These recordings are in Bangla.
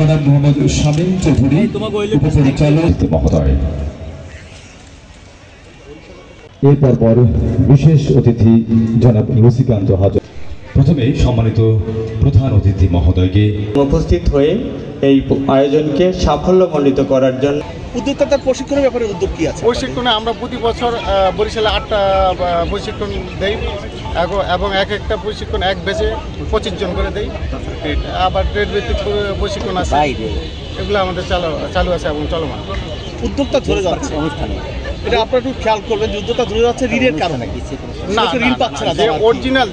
জনাব মোহাম্মদ শামীম চৌধুরী উপপরিচালক মহোদয়। এরপর বিশেষ অতিথি জনাব লুসিকান্ত হাজর। প্রথমে সম্মানিত প্রধান অতিথি মহোদয়কে উপস্থিত হয়ে এই আয়োজনকে সাফল্যমণ্ডিত করার জন্য উদ্যোক্তাদের প্রশিক্ষণের ব্যাপারে উদ্যোগ কি আছে? প্রশিক্ষণে আমরা প্রতি বছর বরিশালে 8টা প্রশিক্ষণ দেই এবং এক একটা প্রশিক্ষণ এক বেচে 25 জন করে দেই। আবার ট্রেড ভিত্তিক প্রশিক্ষণ আছে, এগুলো আমাদের চালু আছে এবং চলমান। উদ্যোক্তা ধরে যাচ্ছে অনুষ্ঠানে, এটা আপনারা একটু খেয়াল করবেন যে উদ্যোক্তা ধরে যাচ্ছে ঋণের কারণে, না ঋণ পাচ্ছে না।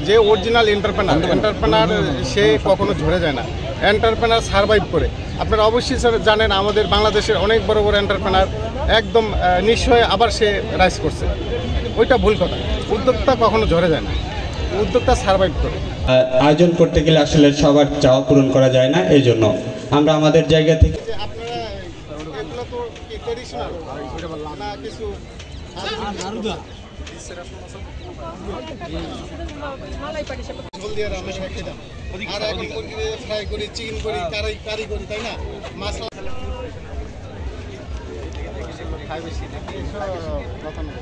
যে অরিজিনাল এন্টারপ্রেনার সে কখনো ঝরে যায় না, এন্টারপ্রেনার সার্ভাইভ করে। আপনারা অবশ্যই জানেন আমাদের বাংলাদেশের অনেক বড় বড় এন্টারপ্রেনার একদম নিঃস্ব আবার সে রাইজ করছে, ওইটা ভুল কথা। উদ্যোক্তা কখনো ঝরে যায় না, উদ্যোক্তা সার্ভাইভ করে। আয়োজন করতে গেলে আসলে সবার চাওয়া পূরণ করা যায় না, এই জন্য আমরা আমাদের জায়গা থেকে ফ্রাই করি, চিকেন করি, কারি করি, তাই না? মশলা খাই বেশি কথা না।